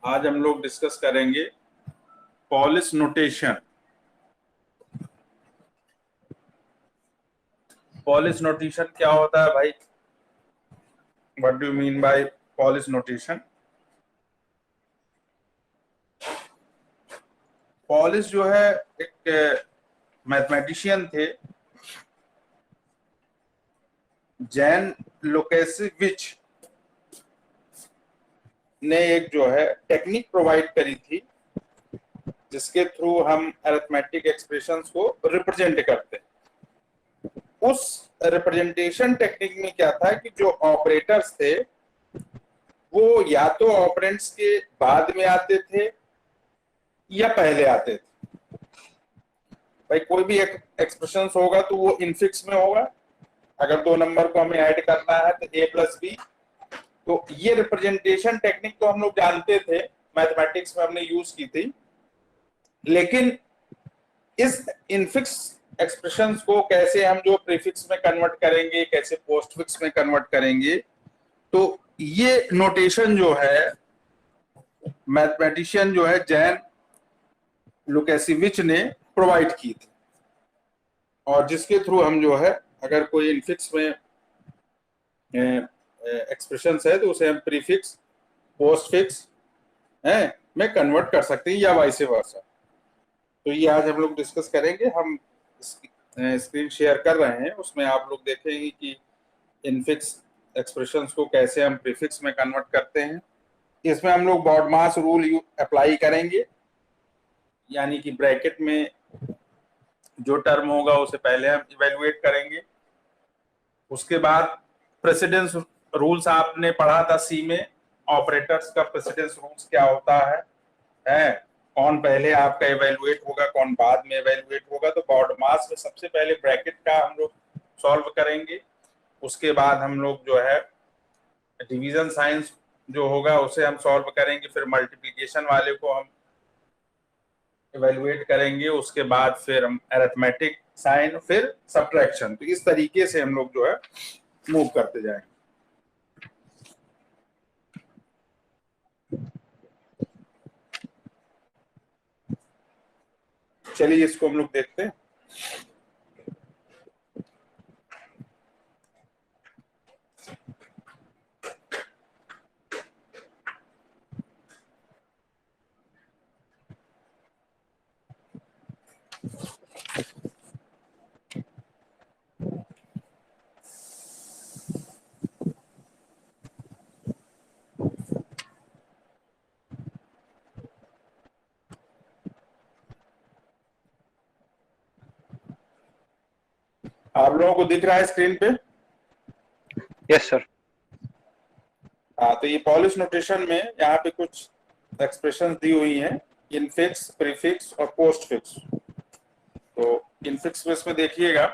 आज हम लोग डिस्कस करेंगे पॉलिश नोटेशन। पॉलिश नोटेशन क्या होता है भाई? What do you mean by polish notation? Polish जो है एक मैथमेटिशियन थे, जैन लुकाशेविच ने एक जो है टेक्निक प्रोवाइड करी थी जिसके थ्रू हम अरिथमेटिक एक्सप्रेशंस को रिप्रेजेंट करते हैं। उस रिप्रेजेंटेशन टेक्निक में क्या था कि जो ऑपरेटर्स थे वो या तो ऑपरेंड्स के बाद में आते थे या पहले आते थे। भाई कोई भी एक्सप्रेशन होगा तो वो इनफिक्स में होगा। अगर दो नंबर को हमें ऐड करना है तो a प्लस बी, तो ये रिप्रेजेंटेशन टेक्निक तो हम लोग जानते थे, मैथमेटिक्स में हमने यूज की थी। लेकिन इस इनफिक्स एक्सप्रेशंस को कैसे हम जो प्रीफिक्स में कन्वर्ट करेंगे, कैसे पोस्टफिक्स में कन्वर्ट करेंगे, तो ये नोटेशन जो है मैथमेटिशियन जो है जैन लुकाशेविच ने प्रोवाइड की थी, और जिसके थ्रू हम जो है अगर कोई इनफिक्स में एक्सप्रेशंस है तो उसे हम प्रीफिक्स पोस्टफिक्स में कन्वर्ट कर सकते हैं या वाइस वर्सा। तो ये आज हम लोग डिस्कस करेंगे। हम स्क्रीन शेयर कर रहे हैं, उसमें आप लोग देखेंगे कि इनफिक्स एक्सप्रेशंस को कैसे हम प्रीफिक्स में कन्वर्ट करते हैं। इसमें हम लोग बॉडमास रूल अप्लाई करेंगे, यानी कि ब्रैकेट में जो टर्म होगा उसे पहले हम इवेलुएट करेंगे। उसके बाद प्रेसिडेंस रूल्स आपने पढ़ा था सी में, ऑपरेटर्स का प्रेसिडेंस रूल्स क्या होता है कौन पहले आपका इवेलुएट होगा, कौन बाद में इवेलुएट होगा। तो बॉडमास में सबसे पहले ब्रैकेट का हम लोग सॉल्व करेंगे। उसके बाद हम लोग जो है डिवीजन साइंस जो होगा उसे हम सॉल्व करेंगे, फिर मल्टीप्लिकेशन वाले को हम इवेलुएट करेंगे, उसके बाद फिर हम अरिथमेटिक साइन, फिर सब्ट्रैक्शन। तो इस तरीके से हम लोग जो है मूव करते जाएंगे। चलिए इसको हम लोग देखते हैं। आप लोगों को दिख रहा है स्क्रीन पे? Yes sir. हाँ, तो ये पॉलिश नोटेशन में यहाँ पे कुछ एक्सप्रेशन दी हुई हैं, इनफिक्स, प्रीफिक्स और पोस्टफिक्स। तो इनफिक्स में इसमें देखिएगा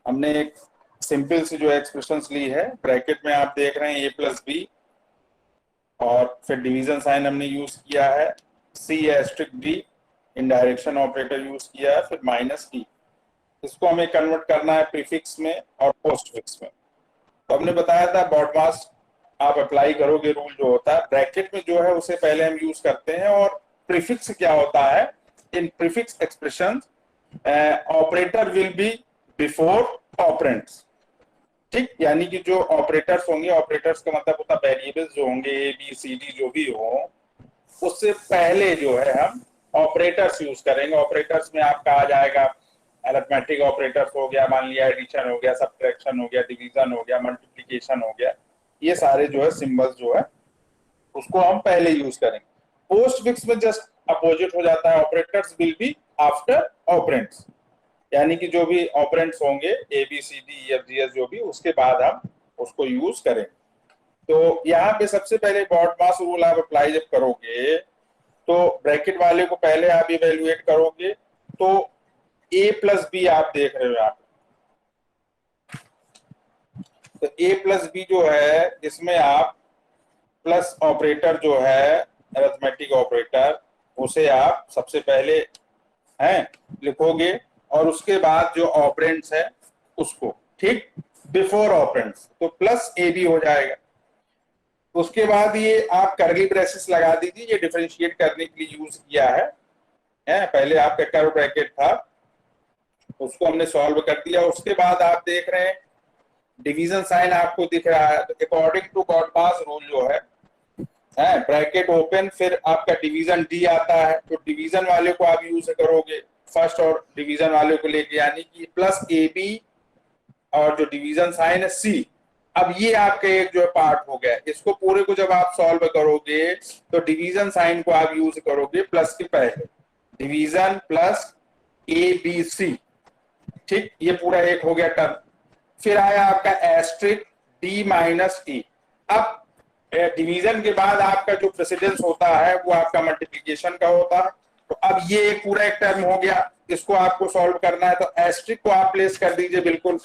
हमने एक सिंपल सी जो एक्सप्रेशंस ली है, ब्रैकेट में आप देख रहे हैं a प्लस बी, और फिर डिवीजन साइन हमने यूज किया है C asterisk D, indirection operator use किया है, फिर माइनस डी। इसको हमें कन्वर्ट करना है प्रीफिक्स में और पोस्टफिक्स में। तो हमने बताया था बॉडमास आप अप्लाई करोगे रूल जो होता है ब्रैकेट में जो है उसे पहले हम यूज करते हैं। और प्रीफिक्स क्या होता है, in prefix expression operator will be before operands. ठीक, यानी कि जो ऑपरेटर्स होंगे, ऑपरेटर्स का मतलब होता है वेरिएबल्स जो होंगे ए बी सी डी जो भी हो, उससे पहले जो है हम ऑपरेटर्स यूज करेंगे। ऑपरेटर्स में आपका आ जाएगा अरिथमेटिक ऑपरेटर्स हो गया, मान लिया एडिशन हो गया, सब्ट्रैक्शन हो गया, डिवीजन हो गया, मल्टीप्लिकेशन हो गया, ये सारे जो है सिंबल्स जो है उसको हम पहले यूज करेंगे। पोस्टफिक्स में जस्ट अपोजिट हो जाता है, operators will be after operands, यानी कि जो भी ऑपरेंड्स होंगे A B C D F G S जो भी, उसके बाद हम उसको यूज करेंगे। तो यहाँ पे सबसे पहले बॉडमास रूल आप अप्लाई जब करोगे तो ब्रैकेट वाले को पहले आप इवेल्युएट करोगे। तो a प्लस बी आप देख रहे हो यहाँ पे, तो a प्लस बी जो है इसमें आप प्लस ऑपरेटर जो है अरिथमेटिक ऑपरेटर उसे आप सबसे पहले लिखोगे, और उसके बाद जो ऑपरेंड्स है उसको, ठीक, बिफोर ऑपरेंड्स, तो प्लस ए बी हो जाएगा। उसके बाद ये आप कर्ली ब्रेसेस लगा दीजिए, ये डिफरेंशिएट करने के लिए यूज किया है। पहले आपका कर्व ब्रैकेट था, उसको हमने सॉल्व कर दिया। उसके बाद आप देख रहे हैं डिवीजन साइन आपको दिख रहा है। तो अकॉर्डिंग टू गॉड-पास रूल जो है ब्रैकेट ओपन, फिर आपका डिवीजन डी आता है, तो डिवीजन वाले को आप यूज करोगे फर्स्ट और डिवीजन वाले को लेके, यानी कि प्लस ए बी और जो डिवीजन साइन है सी। अब ये आपका एक जो पार्ट हो गया, इसको पूरे को जब आप सॉल्व करोगे तो डिवीजन साइन को आप यूज करोगे प्लस के पहले, division plus A B C. ठीक, ये पूरा एक हो गया टर्म। फिर आया आपका एस्ट्रिक डी माइनस ई। अब डिवीजन के बाद आपका जो प्रेसिडेंस होता है वो आपका मल्टीप्लिकेशन का होता है। तो अब ये एक पूरा एक टर्म हो गया, इसको आपको सॉल्व करना है। तो एस्ट्रिक को आप प्लेस कर दीजिए बिल्कुल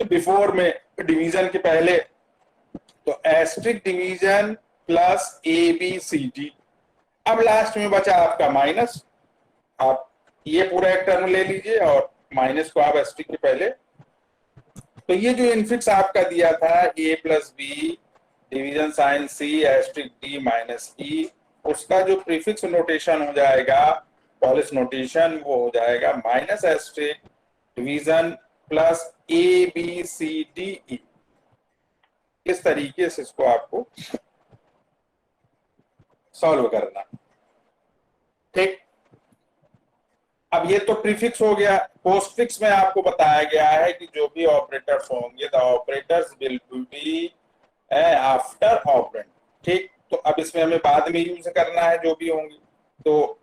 बिफोर में, डिवीजन के पहले। तो asterisk division plus A B C D. अब लास्ट में बचा आपका माइनस, आप ये पूरा एक टर्म ले लीजिए और माइनस को आप एस्ट्रिक के पहले। तो ये जो इनफिक्स आपका दिया था ए प्लस बी डिवीजन साइन सी एस्ट्रिक डी माइनस ई, उसका जो प्रीफिक्स नोटेशन हो जाएगा, पॉलिश नोटेशन, वो हो जाएगा minus asterisk division plus A B C D E. इस तरीके से इसको आपको सॉल्व करना। ठीक, अब ये तो प्रीफिक्स हो गया। पोस्टफिक्स में आपको बताया गया है कि जो भी ऑपरेटर्स होंगे, the operators will be after operand. ठीक, तो अब इसमें हमें बाद में यूज करना है जो भी होंगे। तो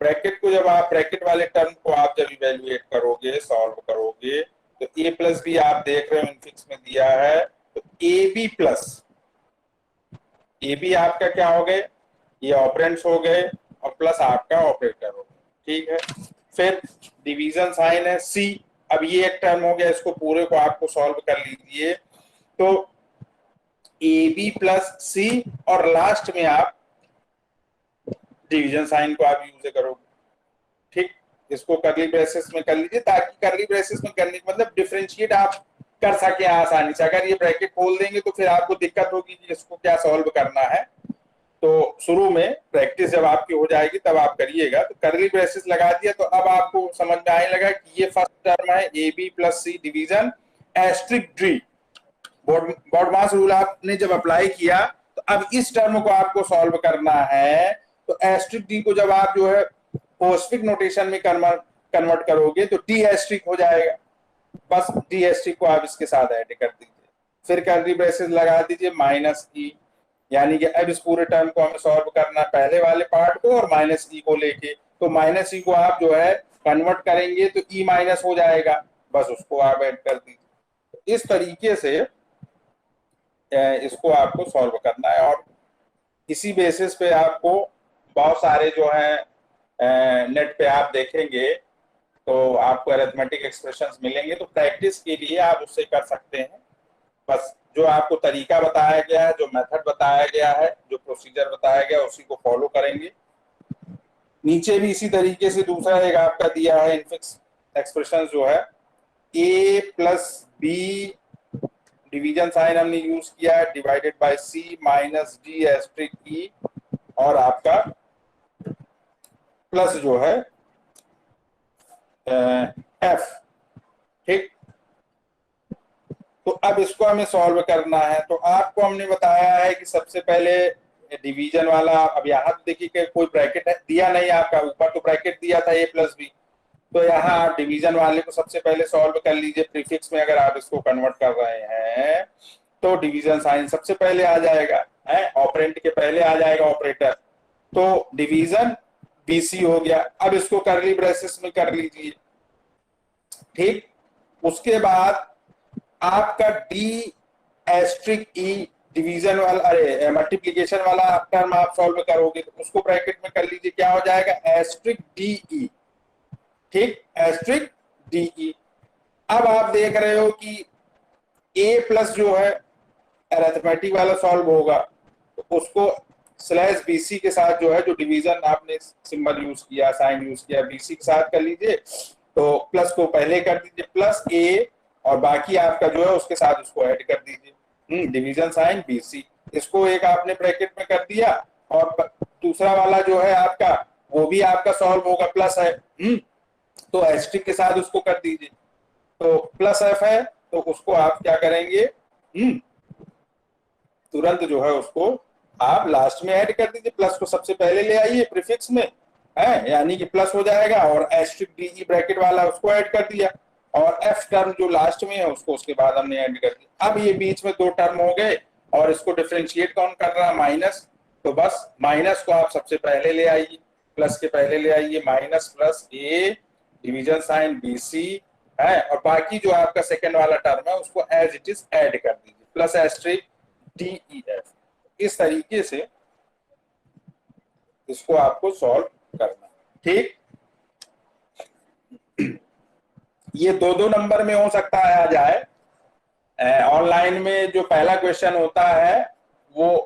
ब्रैकेट को जब आप, ब्रैकेट वाले टर्म को आप जब इवेल्युएट करोगे, सॉल्व करोगे, तो ए प्लस बी आप देख रहे हो इनफिक्स में दिया है, तो A B plus A B आपका क्या हो गए, ये ऑपरेंड्स हो गए और प्लस आपका ऑपरेटर हो गया। ठीक है, फिर डिवीजन साइन है सी। अब ये एक टर्म हो गया, इसको पूरे को आपको सॉल्व कर लीजिए। तो ए बी प्लस सी और लास्ट में आप डिवीजन साइन को आप यूज करोगे। ठीक, इसको कर्ली ब्रेसेस में कर लीजिए, ताकि कर्ली ब्रेसेस में करने का मतलब डिफरेंशिएट आप कर सके आसानी से। अगर ये ब्रैकेट खोल देंगे तो फिर आपको दिक्कत होगी कि इसको क्या सॉल्व करना है। तो शुरू में प्रैक्टिस जब आपकी हो जाएगी तब आप करिएगा। तो कर्ली ब्रेसेस लगा दिया, तो अब आपको समझ में आने लगा कि ये फर्स्ट टर्म है A B plus C division asterisk D. गॉड-पास रूल आपने जब अप्लाई किया, तो अब इस टर्म को आपको सॉल्व करना है। तो एस्ट्रिक डी को जब आप जो है पोस्टफिक्स नोटेशन में कन्वर्ट करोगे तो डी एस्ट्रिक हो जाएगा। बस डी एस्ट्रिक को आप इसके साथ ऐड कर दीजिए, फिर कर्ली ब्रेसेस लगा दीजिए माइनस ई। यानी कि अब इस पूरे टर्म को हमें सॉल्व करना, पहले वाले पार्ट को और माइनस ई को लेके। तो माइनस ई को आप जो है कन्वर्ट करेंगे तो ई माइनस हो जाएगा, बस उसको आप ऐड कर दीजिए। इस तरीके से इसको आपको सॉल्व करना है और इसी बेसिस पे आपको बहुत सारे जो है नेट पे आप देखेंगे तो आपको अरिथमेटिक एक्सप्रेशंस मिलेंगे। तो प्रैक्टिस के लिए आप उससे कर सकते हैं। बस जो आपको तरीका बताया गया है, जो मेथड बताया गया है, जो प्रोसीजर बताया गया है, उसी को फॉलो करेंगे। नीचे भी इसी तरीके से दूसरा एक आपका दिया है इनफिक्स एक्सप्रेशन जो है A plus B division sign हमने यूज किया है divided by C minus D asterisk E और आपका प्लस जो है एफ। ठीक, तो अब इसको हमें सॉल्व करना है। तो आपको हमने बताया है कि सबसे पहले डिवीजन वाला, अब यहाँ देखिए कि कोई ब्रैकेट दिया नहीं आपका, ऊपर तो ब्रैकेट दिया था ए प्लस बी। तो यहाँ आप डिवीजन वाले को सबसे पहले सॉल्व कर लीजिए। प्रीफिक्स में अगर आप इसको कन्वर्ट कर रहे हैं तो डिवीजन साइन सबसे पहले आ जाएगा, ऑपरेंड के पहले आ जाएगा ऑपरेटर। तो डिवीजन बीसी हो गया। अब इसको कर्ली ब्रेसेस में कर लीजिए। ठीक, उसके बाद आपका डी एस्ट्रिक ई डिवीजन वाला, अरे मल्टीप्लिकेशन वाला टर्म आप सॉल्व करोगे तो उसको ब्रैकेट में कर लीजिए, क्या हो जाएगा एस्ट्रिक डी ई। ठीक, एस्ट्रिक डी ई। अब आप देख रहे हो कि ए प्लस जो है अरिथमेटिक वाला सॉल्व होगा, तो उसको स्लैश बीसी के साथ जो है, जो डिवीजन आपने सिंबल यूज किया, साइन यूज किया, बीसी के साथ कर लीजिए। तो प्लस को पहले कर दीजिए प्लस ए और बाकी आपका जो है उसके साथ उसको ऐड कर दीजिए, डिवीजन साइन बीसी। इसको एक आपने ब्रैकेट में कर दिया और दूसरा वाला जो है आपका वो भी आपका सॉल्व होगा, प्लस है। तो एस्ट्रिक के साथ उसको कर दीजिए। तो प्लस एफ है तो उसको आप क्या करेंगे, तुरंत जो है उसको आप लास्ट में ऐड कर दीजिए। प्लस को सबसे पहले ले आइए प्रीफिक्स में, है यानी कि प्लस हो जाएगा, और एस्ट्रिक डी ब्रैकेट वाला उसको ऐड कर दिया, और एफ टर्म जो लास्ट में है उसको उसके बाद हमने ऐड कर दिया। अब ये बीच में दो टर्म हो गए और इसको डिफरेंशिएट कौन कर रहा है, माइनस। तो बस माइनस को आप सबसे पहले ले आइए, प्लस के पहले ले आइए, minus plus A division sign B C है, और बाकी जो आपका सेकेंड वाला टर्म है उसको एज इट इज ऐड कर दीजिए, plus asterisk D E F. इस तरीके से इसको आपको सॉल्व करना, ठीक। ये दो दो नंबर में हो सकता है आ जाए। ऑनलाइन में जो पहला क्वेश्चन होता है वो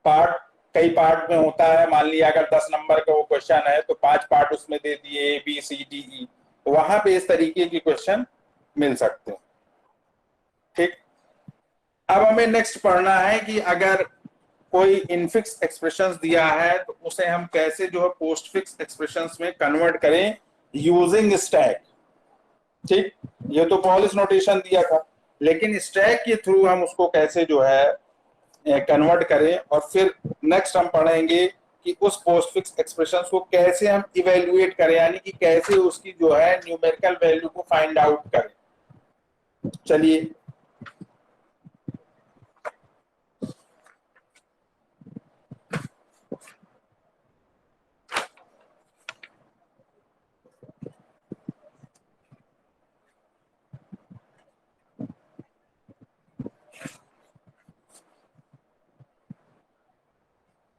पार्ट कई पार्ट में होता है। मान लिया अगर 10 नंबर का वो क्वेश्चन है तो 5 पार्ट उसमें दे दिए, ए बी सी डी ई, वहां पे इस तरीके की क्वेश्चन मिल सकते हैं, ठीक। अब हमें नेक्स्ट पढ़ना है कि अगर कोई इनफिक्स एक्सप्रेशंस दिया है तो उसे हम कैसे जो है पोस्ट फिक्स एक्सप्रेशंस में कन्वर्ट करें यूजिंग स्टैक, ठीक। ये तो पॉलिश नोटेशन दिया था, लेकिन स्टैक के थ्रू हम उसको कैसे जो है कन्वर्ट करें, और फिर नेक्स्ट हम पढ़ेंगे कि उस पोस्ट फिक्स एक्सप्रेशंस को कैसे हम इवेल्युएट करें, यानी कि कैसे उसकी जो है न्यूमेरिकल वैल्यू को फाइंड आउट करें। चलिए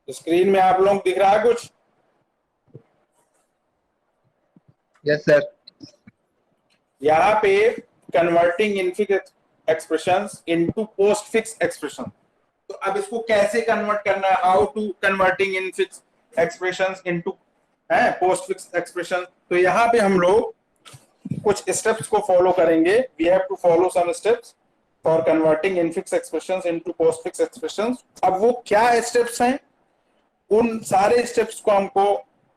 स्क्रीन में आप लोग दिख रहा है कुछ? Yes sir. यहाँ पे converting infix expressions into postfix expression. तो अब इसको कैसे कन्वर्ट करना है, how to converting infix expressions into postfix expression. तो यहाँ पे हम लोग कुछ स्टेप्स को फॉलो करेंगे। We have to follow some steps for converting infix expressions into postfix expressions. अब वो क्या स्टेप्स हैं, उन सारे स्टेप्स को हमको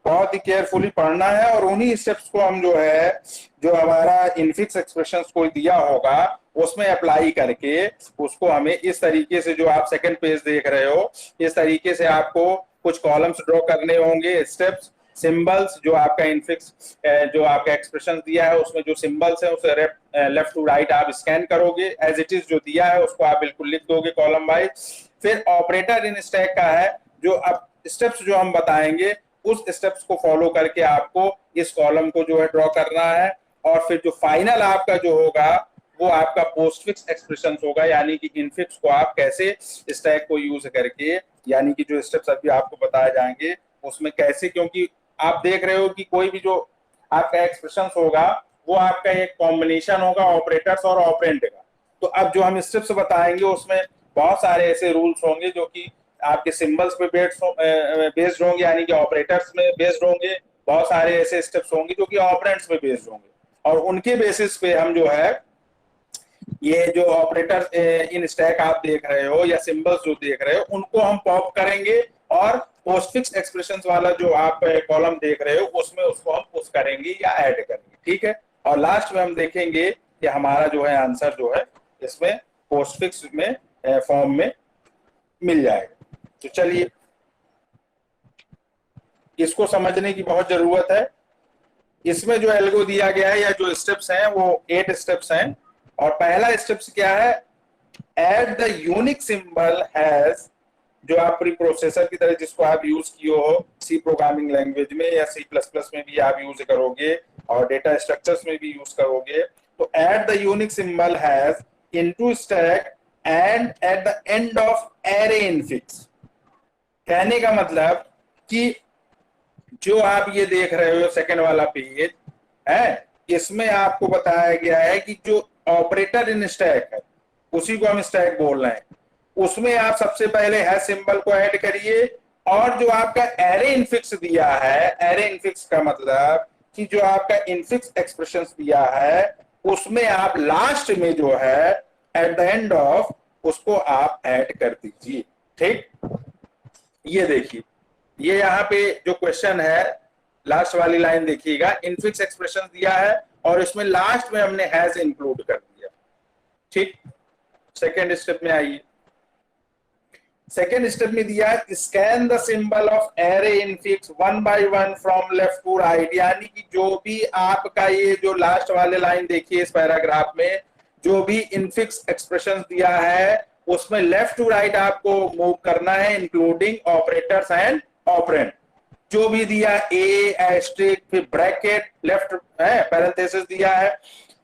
बहुत ही केयरफुली पढ़ना है, और उन्हीं स्टेप्स को हम जो है जो हमारा इनफिक्स एक्सप्रेशंस को दिया होगा उसमें अप्लाई करके उसको हमें इस तरीके से, जो आप सेकंड पेज देख रहे हो, इस तरीके से आपको कुछ कॉलम्स ड्रॉ करने होंगे, स्टेप्स, सिंबल्स, जो आपका इनफिक्स जो आपका एक्सप्रेशन दिया है उसमें जो सिंबल्स है उसे लेफ्ट टू राइट आप स्कैन करोगे, एज इट इज जो दिया है उसको आप बिल्कुल लिख दोगे कॉलम वाइज। फिर ऑपरेटर इन स्टैक का है, जो अब स्टेप्स जो हम बताएंगे उस स्टेप्स को फॉलो करके आपको इस कॉलम को जो है ड्रॉ करना है, और फिर जो फाइनल आपका जो होगा वो आपका पोस्ट फिक्स एक्सप्रेशन होगा, यानी कि इनफिक्स को आप कैसे स्टैक को यूज करके, यानी कि जो स्टेप्स अभी आपको बताए जाएंगे उसमें कैसे, क्योंकि आप देख रहे हो कि कोई भी जो आपका एक्सप्रेशन होगा वो आपका एक कॉम्बिनेशन होगा ऑपरेटर्स और ऑपरेंड का। तो अब जो हम स्टेप्स बताएंगे उसमें बहुत सारे ऐसे रूल्स होंगे जो कि आपके सिंबल्स पे बेस्ड होंगे, यानी कि ऑपरेटर्स में बेस्ड होंगे। बहुत सारे ऐसे स्टेप्स होंगे जो कि ऑपरेंड्स में बेस्ड होंगे, और उनके बेसिस पे हम जो है ये जो ऑपरेटर इन स्टैक आप देख रहे हो या सिंबल्स जो देख रहे हो उनको हम पॉप करेंगे, और पोस्ट फिक्स एक्सप्रेशंस वाला जो आप कॉलम देख रहे हो उसमें उसको हम पुश करेंगे या ऐड करेंगे, ठीक है। और लास्ट में हम देखेंगे कि हमारा जो है आंसर जो है इसमें पोस्ट फिक्स में फॉर्म में मिल जाएगा। तो चलिए इसको समझने की बहुत जरूरत है। इसमें जो एल्गो दिया गया है या जो स्टेप्स हैं वो 8 स्टेप्स हैं, और पहला स्टेप्स क्या है, add the unique symbol has, जो आप प्री प्रोसेसर की तरह जिसको आप यूज किए हो सी प्रोग्रामिंग लैंग्वेज में या सी प्लस प्लस में भी आप यूज करोगे और डेटा स्ट्रक्चर्स में भी यूज करोगे। तो add the unique symbol has into stack and at the end of array infix. कहने का मतलब कि जो आप ये देख रहे हो सेकंड वाला पेज है, इसमें आपको बताया गया है कि जो ऑपरेटर इन स्टैक है उसी को हम स्टैक बोल रहे हैं, उसमें आप सबसे पहले है सिंबल को ऐड करिए, और जो आपका एरे इनफिक्स दिया है, एरे इनफिक्स का मतलब कि जो आपका इनफिक्स एक्सप्रेशंस दिया है उसमें आप लास्ट में जो है एट द एंड ऑफ उसको आप ऐड कर दीजिए। ठीक, ये देखिए, ये यहाँ पे जो क्वेश्चन है लास्ट वाली लाइन देखिएगा, इनफिक्स एक्सप्रेशन दिया है और इसमें लास्ट में हमने हैज इंक्लूड कर दिया। ठीक, सेकेंड स्टेप में आइए। सेकेंड स्टेप में दिया है scan the symbol of array infix one by one from left to right, यानी कि जो भी आपका ये जो लास्ट वाले लाइन देखिए इस पैराग्राफ में जो भी इनफिक्स एक्सप्रेशन दिया है उसमें लेफ्ट टू राइट आपको मूव करना है, इंक्लूडिंग ऑपरेटर्स एंड ऑपरेंड। जो भी दिया ए एस्ट्रिक फिर ब्रैकेट लेफ्ट है पैरेंथेसिस दिया है,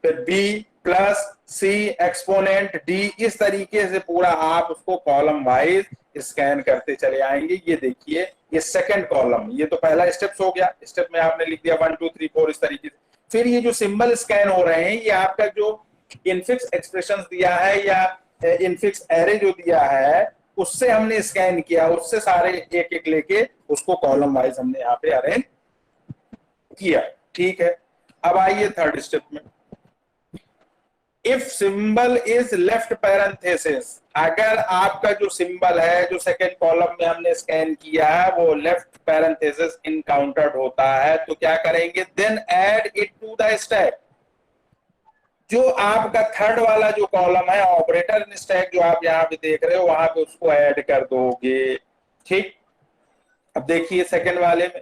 फिर बी प्लस सी एक्सपोनेंट डी, इस तरीके से पूरा आप उसको कॉलम वाइज स्कैन करते चले आएंगे। ये देखिए ये सेकंड कॉलम, ये तो पहला स्टेप हो गया, स्टेप में आपने लिख दिया 1 2 3 4 इस तरीके से। फिर ये जो सिंबल स्कैन हो रहे हैं ये आपका जो इनफिक्स एक्सप्रेशंस दिया है या इनफिक्स एरे जो दिया है उससे हमने स्कैन किया, उससे सारे एक एक लेके उसको कॉलम वाइज हमने यहाँ पे अरेंज किया। ठीक है, अब आइए थर्ड स्टेप में। If symbol is left parenthesis, अगर आपका जो सिंबल है जो सेकेंड कॉलम में हमने स्कैन किया है वो लेफ्ट पैरेंथेसिस इनकाउंटर्ड होता है तो क्या करेंगे, then add it to the stack. जो आपका थर्ड वाला जो कॉलम है ऑपरेटर इन स्टैक जो आप यहाँ पे देख रहे हो वहां पे उसको ऐड कर दोगे। ठीक, अब देखिए सेकंड वाले में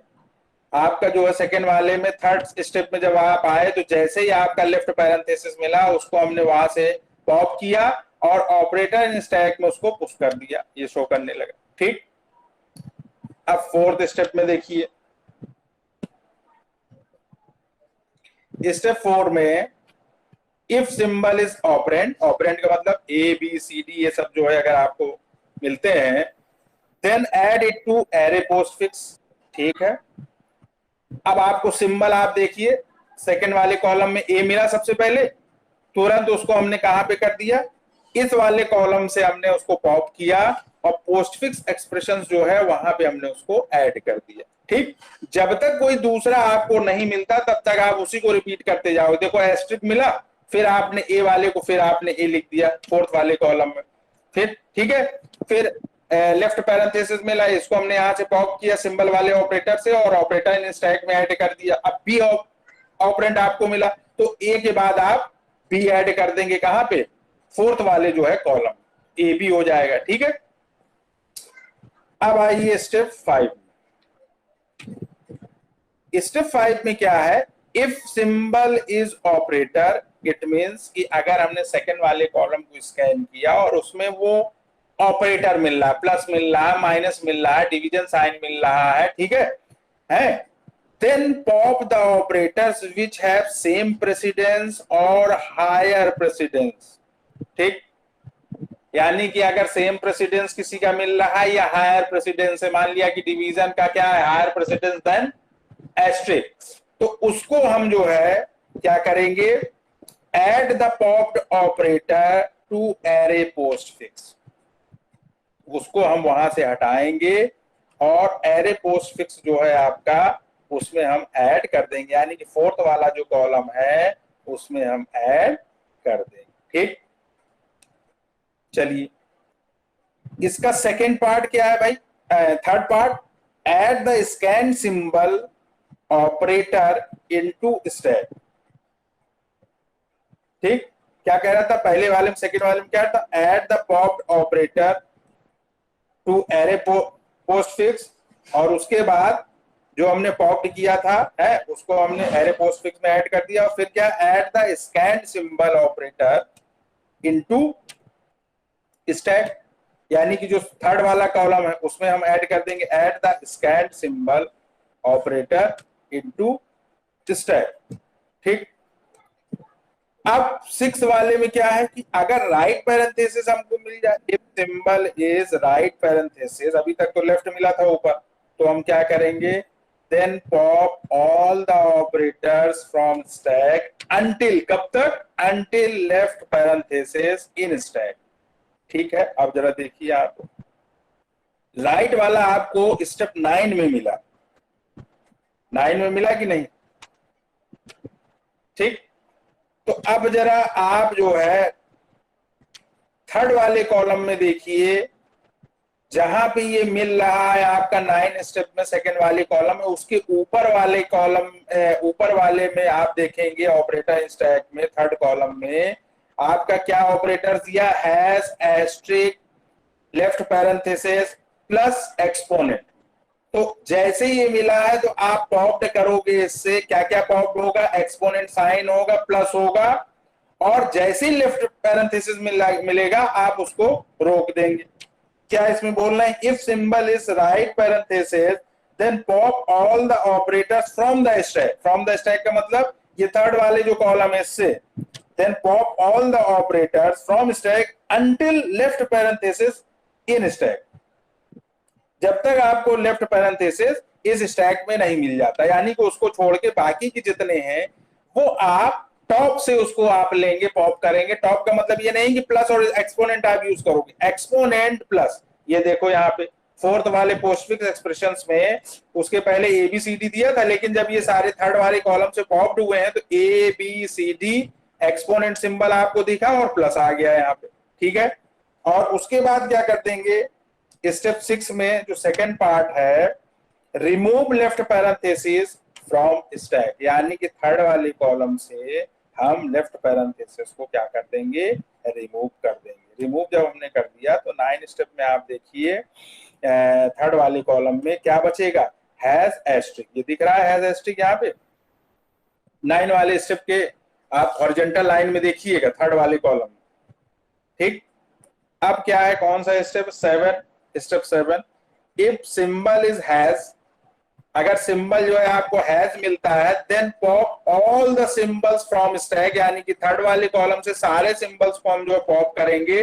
आपका जो है सेकंड वाले में थर्ड स्टेप में जब आप आए तो जैसे ही आपका लेफ्ट पैरेंथेसिस मिला उसको हमने वहां से पॉप किया और ऑपरेटर इन स्टैक में उसको पुश कर दिया, ये शो करने लगा। ठीक, अब फोर्थ स्टेप में देखिए, स्टेप 4 में if symbol is operand, operand का मतलब ए बी सी डी ये सब जो है अगर आपको मिलते हैं, then add it to array postfix. ठीक है, अब आपको सिंबल आप देखिए सेकंड वाले कॉलम में ए मिला सबसे पहले, तुरंत उसको हमने कहां पे कर दिया, इस वाले कॉलम से हमने उसको पॉप किया और पोस्टफिक्स एक्सप्रेशंस जो है वहां पे हमने उसको ऐड कर दिया। ठीक, जब तक कोई दूसरा आपको नहीं मिलता तब तक आप उसी को रिपीट करते जाओ। देखो एस्ट्रिक मिला, फिर आपने ए वाले को फिर आपने ए लिख दिया फोर्थ वाले कॉलम में, फिर ठीक है, फिर लेफ्ट पैरेंथेसिस मिला, इसको हमने यहाँ से पॉप किया सिंबल वाले ऑपरेटर से और ऑपरेटर इन स्टैक में ऐड कर दिया। अब बी ऑपरेंड आपको मिला तो ए के बाद आप बी ऐड कर देंगे कहां पे, फोर्थ वाले जो है कॉलम, ए बी हो जाएगा। ठीक है, अब आइए स्टेप 5। स्टेप 5 में क्या है, if symbol is operator it means कि अगर हमने सेकंड वाले कॉलम को स्कैन किया और उसमें वो ऑपरेटर मिल रहा है, प्लस मिल रहा है, माइनस मिल रहा है, डिवीजन साइन मिल रहा है, ठीक है, then pop the operators which have same precedence और हायर प्रेसिडेंस। ठीक, यानी कि अगर सेम प्रेसिडेंस किसी का मिल रहा है या हायर प्रेसिडेंस है, मान लिया कि डिवीजन का क्या है हायर प्रेसिडेंस देन एस्ट्रिक, तो उसको हम जो है क्या करेंगे, add the popped operator to array postfix, उसको हम वहां से हटाएंगे और एरे पोस्टफिक्स जो है आपका उसमें हम ऐड कर देंगे, यानी कि फोर्थ वाला जो कॉलम है उसमें हम ऐड कर देंगे। ठीक, चलिए इसका सेकेंड पार्ट क्या है भाई, third part, add the scan symbol operator into stack. ठीक, क्या कह रहा था पहले वाले में, सेकेंड वाले में क्या था, add the popped operator to array postfix, और उसके बाद जो हमने पॉप्ड किया था है उसको हमने एरे पोस्टफिक्स में ऐड कर दिया, और फिर क्या, add the scan symbol operator into stack, यानी कि जो थर्ड वाला कॉलम है उसमें हम ऐड कर देंगे add the scan symbol operator into stack. ठीक, अब 6 वाले में क्या है कि अगर राइट पैरेंथेसिस हमको मिल जाए, if symbol is right parenthesis, अभी तक तो लेफ्ट मिला था ऊपर, तो हम क्या करेंगे, then pop all the operators from stack until, कब तक, until left parenthesis in stack. ठीक है, अब जरा देखिए आप, राइट वाला आपको स्टेप 9 में मिला, 9 में मिला कि नहीं। ठीक, तो अब जरा आप जो है थर्ड वाले कॉलम में देखिए, जहां पे ये मिल रहा है आपका 9 स्टेप में सेकंड वाली कॉलम में, उसके ऊपर वाले कॉलम ऊपर वाले में आप देखेंगे ऑपरेटर स्टैक में थर्ड कॉलम में आपका क्या ऑपरेटर दिया, hash, asterisk, left parenthesis plus exponent. तो जैसे ही ये मिला है तो आप पॉप्ड करोगे, इससे क्या क्या पॉप्ड होगा, एक्सपोनेंट साइन होगा, प्लस होगा, और जैसे ही लेफ्ट पैरेंथेसिस मिलेगा आप उसको रोक देंगे। क्या इसमें बोलना है, if symbol is right parenthesis then pop all the operators from the stack. From the stack का मतलब ये थर्ड वाले जो कॉलम है इससे, then pop all the operators from stack until left parenthesis in stack. जब तक आपको लेफ्ट पैरेंथेसिस इस स्टैक में नहीं मिल जाता, यानी कि उसको छोड़ के बाकी के जितने हैं वो आप टॉप से उसको आप लेंगे, पॉप करेंगे। टॉप का मतलब ये नहीं कि प्लस और एक्सपोनेंट आप यूज करोगे, एक्सपोनेंट प्लस। ये देखो यहाँ पे फोर्थ वाले पोस्टफिक्स एक्सप्रेशंस में उसके पहले ए बी सी डी दिया था, लेकिन जब ये सारे थर्ड वाले कॉलम से पॉप्ड हुए हैं तो A B C D exponent symbol आपको दिखा और प्लस आ गया यहाँ पे, ठीक है। और उसके बाद क्या कर देंगे, स्टेप 6 में जो सेकेंड पार्ट है, remove left parenthesis from stack, यानी कि थर्ड वाली कॉलम से हम लेफ्ट पैरेंथेसिस को क्या कर देंगे, रिमूव कर देंगे। रिमूव जब हमने कर दिया तो 9 स्टेप में आप देखिए थर्ड वाली कॉलम में क्या बचेगा, हैज एस्ट्रिक। ये दिख रहा है हैज एस्ट्रिक यहाँ पे 9 वाले स्टेप के, आप हॉरिजॉन्टल लाइन में देखिएगा थर्ड वाली कॉलम में, ठीक। अब क्या है, कौन सा step, 7, step 7, if symbol is hash, अगर सिंबल जो है आपको हैज मिलता है then pop all the symbols from stack, यानी कि थर्ड वाली कॉलम से सारे सिंबल्स को हम जो है पॉप करेंगे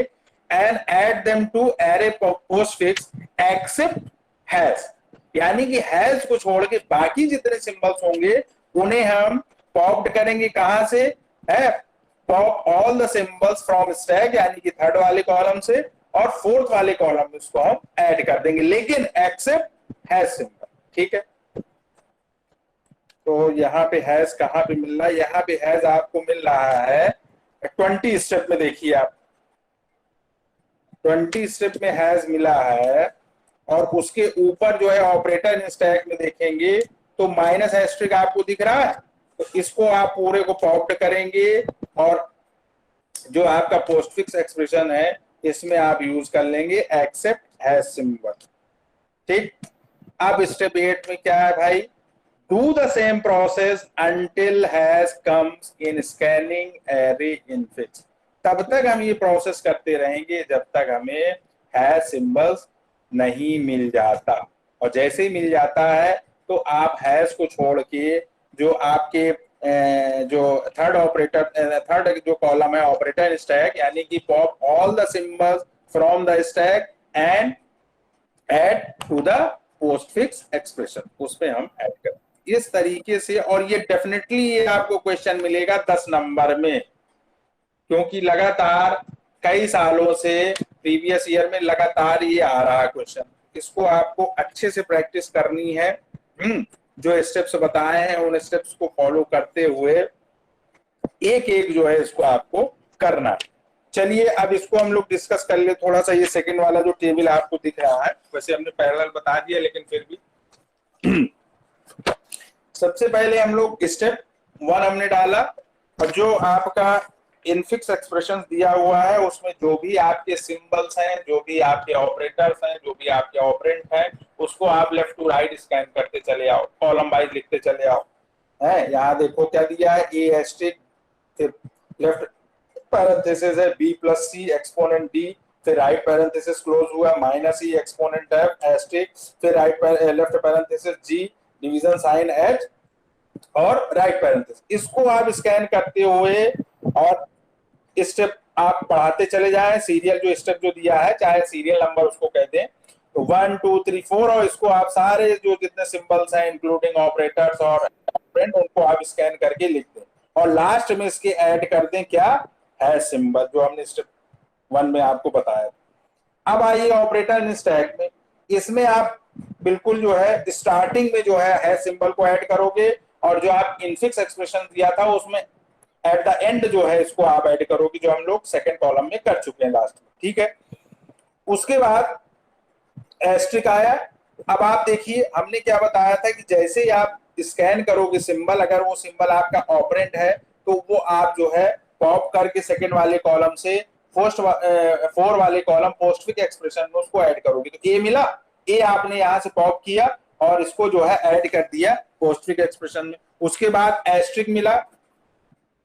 and add them to array postfix except hash, यानी कि हैज को छोड़ के बाकी जितने सिंबल्स होंगे उन्हें हम पॉप्ड करेंगे। कहां से है, pop all the symbols from stack, यानी कि थर्ड वाले कॉलम से, और फोर्थ वाले कॉलम में उसको हम ऐड कर देंगे, लेकिन एक्सेप्ट हैज सिंबल, ठीक है। तो यहाँ पे हैज कहां पे मिल रहा है, यहाँ पे हैज आपको मिल रहा है 20 स्टेप में, देखिए आप 20 स्टेप में हैज मिला है, और उसके ऊपर जो है ऑपरेटर इन स्टैक में देखेंगे तो माइनस एस्ट्रिक आपको दिख रहा है, तो इसको आप पूरे को पॉप्ड करेंगे और जो आपका पोस्टफिक्स एक्सप्रेशन है इसमें आप यूज कर लेंगे एक्सेप्ट हैज सिंबल, ठीक। अब स्टेप 8 में क्या है भाई, do the same process until has comes in scanning array infix. तब तक हम ये प्रोसेस करते रहेंगे जब तक हमें हैज सिंबल्स नहीं मिल जाता, और जैसे ही मिल जाता है तो आप हैज को छोड़ के जो आपके जो थर्ड ऑपरेटर, थर्ड जो कॉलम है ऑपरेटर स्टैक, यानी कि pop all the symbols from the stack and add to the postfix expression, उसमें हम ऐड करें इस तरीके से। और ये डेफिनेटली ये आपको क्वेश्चन मिलेगा 10 नंबर में, क्योंकि लगातार कई सालों से प्रीवियस ईयर में लगातार ये आ रहा है क्वेश्चन। इसको आपको अच्छे से प्रैक्टिस करनी है, जो स्टेप्स बताए हैं उन स्टेप्स को फॉलो करते हुए एक एक जो है इसको आपको करना है। चलिए अब इसको हम लोग डिस्कस कर ले थोड़ा सा। ये सेकंड वाला जो टेबल आपको दिख रहा है, वैसे हमने पैरेलल बता दिया लेकिन फिर भी सबसे पहले हम लोग स्टेप 1 हमने डाला, और जो आपका इनफिक्स एक्सप्रेशन दिया हुआ है उसमें जो भी आपके सिंबल्स हैं, जो भी आपके ऑपरेटर्स हैं, जो भी आपके ऑपरेंट हैं, उसको आप लेफ्ट टू राइट स्कैन करते चले आओ, कॉलम वाइज लिखते चले आओ। है यहाँ देखो क्या दिया है, ए एस्ट्रिक, फिर लेफ्ट पैरेंथेसिस है बी प्लस सी एक्सपोनेंट डी, फिर राइट पैरेंथेसिस क्लोज हुआ माइनस ई एक्सपोनेंट एफ एस्ट्रिक, फिर लेफ्ट पैरेंथेसिस जी डिवीजन साइन एच और राइट पैरेंथेसिस। इसको आप स्कैन करते हुए और स्टेप आप पढ़ाते चले जाएं, सीरियल जो स्टेप जो दिया है, चाहे सीरियल नंबर उसको कहते हैं, तो 1 2 3 4, और इसको आप सारे जो जितने सिंबल्स हैं इंक्लूडिंग ऑपरेटर्स और ऑपरेंड उनको आप स्कैन करके लिख दें, और लास्ट में इसके ऐड कर दें क्या है सिंबल, जो हमने स्टेप 1 में आपको बताया। अब आइए ऑपरेटर इन स्टैक में, इसमें आप बिल्कुल जो है स्टार्टिंग में जो है सिंबल को ऐड करोगे, और जो आप इनफिक्स एक्सप्रेशन दिया था उसमें एट द एंड जो है इसको आप ऐड करोगे, जो हम लोग सेकंड कॉलम में कर चुके हैं लास्ट में, ठीक है। उसके बाद एस्ट्रिक आया। अब आप देखिए हमने क्या बताया था कि जैसे ही आप स्कैन करोगे सिंबल, अगर वो सिंबल आपका ऑपरेंड है तो वो आप जो है पॉप करके सेकंड वाले कॉलम से फोर वाले कॉलम पोस्टफिक्स एक्सप्रेशन में उसको ऐड करोगे। तो ए मिला, ए आपने यहाँ से पॉप किया और इसको जो है ऐड कर दिया पोस्टफिक्स एक्सप्रेशन में। उसके बाद एस्ट्रिक मिला,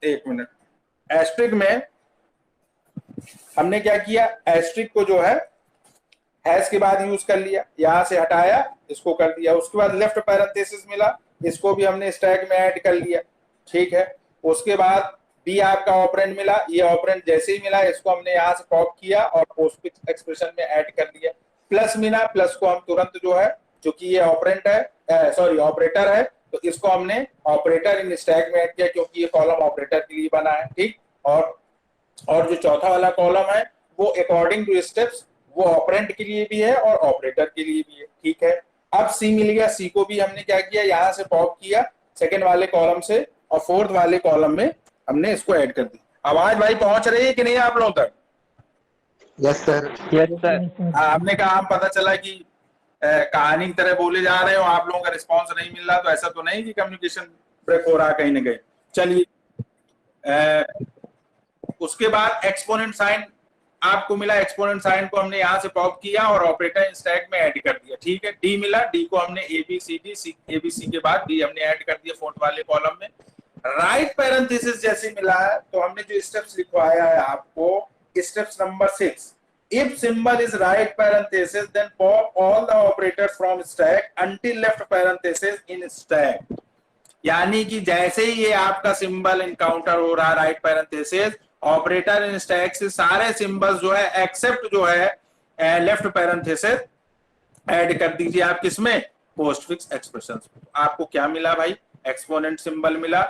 एक मिनट, एस्ट्रिक में हमने क्या किया, एस्ट्रिक को जो है हैश के बाद यूज कर लिया, यहां से हटाया, इसको कर दिया। उसके बाद लेफ्ट पैरेंथेसिस मिला, इसको भी हमने स्टैक में ऐड कर लिया, ठीक है। उसके बाद बी आपका ऑपरेंड मिला, ये ऑपरेंड जैसे ही मिला इसको हमने यहाँ से पॉप किया और पोस्टफिक्स एक्सप्रेशन में ऐड कर दिया। प्लस मिला, प्लस को हम तुरंत जो है, चूंकि ये ऑपरेंट है, सॉरी ऑपरेटर है, तो इसको हमने ऑपरेटर इन स्टैक में ऐड किया क्योंकि ये कॉलम ऑपरेटर के लिए बना है, ठीक। और जो चौथा वाला कॉलम है वो अकॉर्डिंग टू स्टेप्स वो ऑपरेंट के लिए भी है और ऑपरेटर के लिए भी है, ठीक है। अब सी मिल गया, सी को भी हमने क्या किया, यहाँ से पॉप किया सेकंड वाले कॉलम से और फोर्थ वाले कॉलम में हमने इसको ऐड कर दी। आवाज भाई पहुंच रही है कि नहीं आप लोगों तक? Yes sir. Yes sir. हमने कहा हम पता चला कि कहानी की तरह बोले जा रहे हो, आप लोगों का रिस्पॉन्स नहीं मिल रहा, तो ऐसा तो नहीं कि कम्युनिकेशन ब्रेक हो रहा कहीं ना कहीं। चलिए, उसके बाद एक्सपोनेंट साइन आपको मिला, एक्सपोनेंट साइन को हमने यहाँ से पॉप किया और ऑपरेटर स्टैक में ऐड कर दिया, ठीक है। डी मिला, डी को हमने एबीसी के बाद डी हमने ऐड कर दिया फोर्थ वाले कॉलम में। राइट पैरेंथेसिस जैसे मिला है तो हमने जो स्टेप्स लिखवाया है आपको, steps number 6, if symbol is right parenthesis then pop all the operators from stack until left parenthesis in stack। यानी कि जैसे ही ये आपका सिंबल इनकाउंटर हो रहा है राइट पैरेंथेसिस, ऑपरेटर इन स्टैक से सारे सिंबल्स जो है एक्सेप्ट जो है लेफ्ट पैरेंथेसिस ऐड कर दीजिए आप किसमें, पोस्टफिक्स एक्सप्रेशंस में। आपको क्या मिला भाई, एक्सपोनेंट सिंबल मिला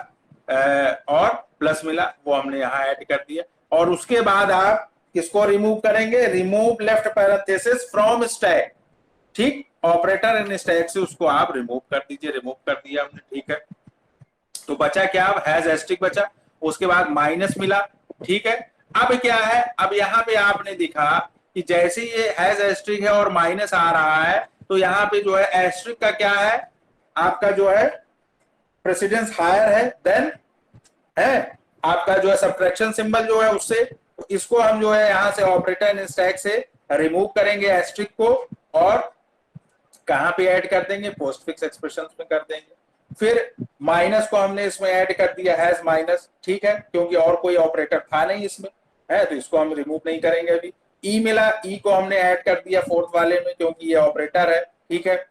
और प्लस मिला, वो हमने यहाँ ऐड कर दिया। और उसके बाद आप किसको रिमूव करेंगे, remove left parenthesis from stack, ठीक। ऑपरेटर इन स्टैक से उसको आप रिमूव कर दीजिए, रिमूव कर दिया हमने, ठीक है। तो बचा क्या, अब हैज एस्ट्रिक बचा, उसके बाद माइनस मिला, ठीक है। अब क्या है, अब यहाँ पे आपने दिखा कि जैसे ये हैज एस्ट्रिक है और माइनस आ रहा है तो यहाँ पे जो है एस्ट्रिक का क्या है, आपका जो है प्रेसिडेंस हायर है देन है आपका जो है सब्ट्रैक्शन सिंबल जो है उससे। तो इसको हम जो है यहाँ से ऑपरेटर इन स्टैक से रिमूव करेंगे एस्ट्रिक को और कहाँ पे ऐड कर देंगे, पोस्टफिक्स एक्सप्रेशंस में कर देंगे। फिर माइनस को हमने इसमें ऐड कर दिया हैज माइनस, ठीक है, क्योंकि और कोई ऑपरेटर था नहीं इसमें, है, तो इसको हम रिमूव नहीं करेंगे अभी। ई मिला, ई को हमने ऐड कर दिया फोर्थ वाले में क्योंकि ये ऑपरेटर है, ठीक है।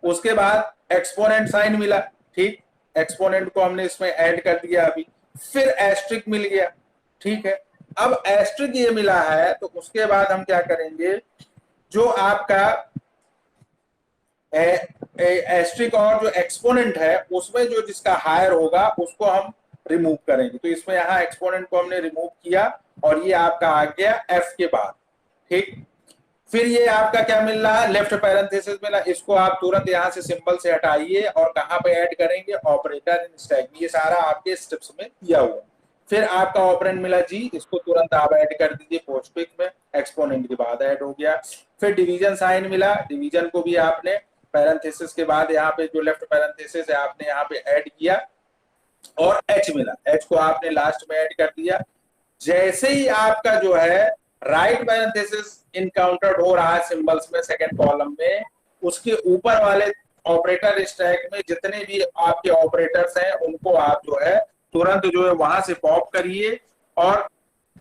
उसके बाद एक्सपोनेंट साइन मिला, ठीक, एक्सपोनेंट को हमने इसमें ऐड कर दिया अभी। फिर एस्ट्रिक मिल गया, ठीक है। अब एस्ट्रिक ये मिला है तो उसके बाद हम क्या करेंगे, जो आपका एस्ट्रिक और जो एक्सपोनेंट है उसमें जो जिसका हायर होगा उसको हम रिमूव करेंगे। तो इसमें यहाँ एक्सपोनेंट को हमने रिमूव किया और ये आपका आ गया एफ के बाद, ठीक। फिर ये आपका क्या मिल रहा है, लेफ्ट पैरेंथेसिस मिला, इसको आप तुरंत यहाँ से सिंबल से हटाइए और कहाँ पे ऐड करेंगे, ऑपरेटर इन स्टैक। ये सारा आपके स्टेप्स में दिया हुआ। फिर आपका ऑपरेंड मिला जी, इसको तुरंत आप ऐड कर दीजिए पोस्टफिक्स में, एक्सपोनेंट के बाद ऐड हो गया। फिर डिवीजन साइन मिला, डिवीजन को भी आपने पैरेंथेसिस के बाद यहाँ पे जो लेफ्ट पैरेंथेसिस है आपने यहाँ पे ऐड किया। और एच मिला, एच को आपने लास्ट में ऐड कर दिया। जैसे ही आपका जो है राइट पैरेंथेसिस इनकाउंटर्ड हो रहा है सिंबल्स में सेकंड कॉलम में, उसके ऊपर वाले ऑपरेटर स्टैक में जितने भी आपके ऑपरेटर्स हैं उनको आप जो है तुरंत जो है वहां से पॉप करिए और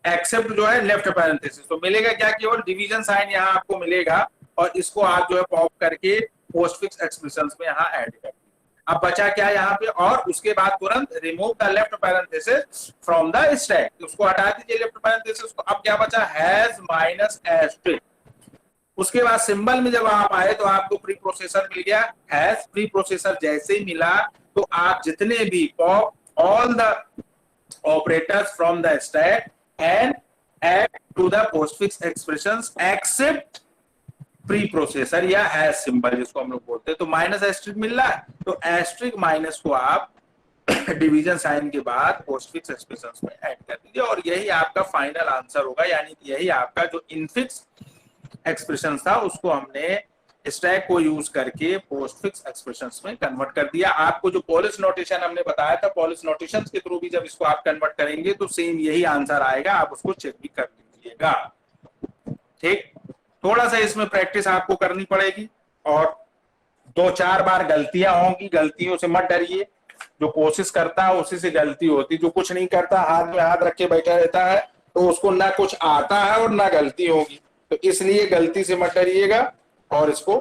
एक्सेप्ट जो है लेफ्ट पैरेंथेसिस। तो मिलेगा क्या, केवल डिवीजन साइन यहाँ आपको मिलेगा और इसको आप जो है पॉप करके पोस्टफिक्स एक्सप्रेशंस में यहाँ ऐड कर। अब बचा क्या यहाँ पे, और उसके बाद तुरंत remove the left parenthesis from the stack, उसको हटा दीजिए लेफ्ट पैरेंथेसिस को। अब क्या बचा, हैज माइनस एस्ट्रिक। उसके बाद सिंबल में जब आप आए तो आपको प्री प्रोसेसर मिल गया, हैज प्री प्रोसेसर जैसे ही मिला तो आप जितने भी pop all the operators from the stack and add to the postfix expressions except preprocessor या हैज सिंबल जिसको हम लोग बोलते हैं। तो माइनस एस्ट्रिक मिल रहा है तो एस्ट्रिक माइनस को आप डिवीजन साइन के बाद पोस्टफिक्स एक्सप्रेशंस में ऐड कर दीजिए और यही आपका फाइनल आंसर होगा। यानी कि यही आपका जो इनफिक्स एक्सप्रेशन था उसको हमने स्टैक को यूज करके पोस्टफिक्स एक्सप्रेशंस में कन्वर्ट कर दिया। आपको जो पॉलिश नोटेशन हमने बताया था, पॉलिश नोटेशन के थ्रू भी जब इसको आप कन्वर्ट करेंगे तो सेम यही आंसर आएगा, आप उसको चेक भी कर लीजिएगा। ठीक, थोड़ा सा इसमें प्रैक्टिस आपको करनी पड़ेगी और 2-4 बार गलतियां होंगी, गलतियों से मत डरिए। जो कोशिश करता है उसी से गलती होती, जो कुछ नहीं करता हाथ में हाथ रख के बैठा रहता है तो उसको ना कुछ आता है और ना गलती होगी। तो इसलिए गलती से मत डरिएगा और इसको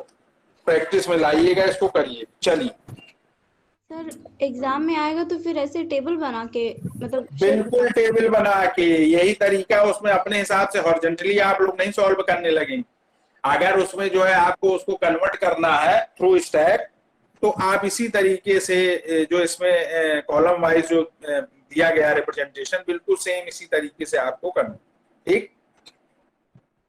प्रैक्टिस में लाइएगा, इसको करिए। चलिए सर एग्जाम में आएगा तो फिर ऐसे टेबल बना के मतलब बिल्कुल टेबल बना के, यही तरीका उसमें अपने हिसाब से हॉरिजॉन्टली आप लोग नहीं सॉल्व करने लगेंगे। अगर उसमें जो है आपको उसको कन्वर्ट करना है थ्रू स्टैक तो आप इसी तरीके से जो इसमें कॉलम वाइज जो दिया गया रिप्रेजेंटेशन बिल्कुल सेम इसी तरीके से आपको करना। ठीक,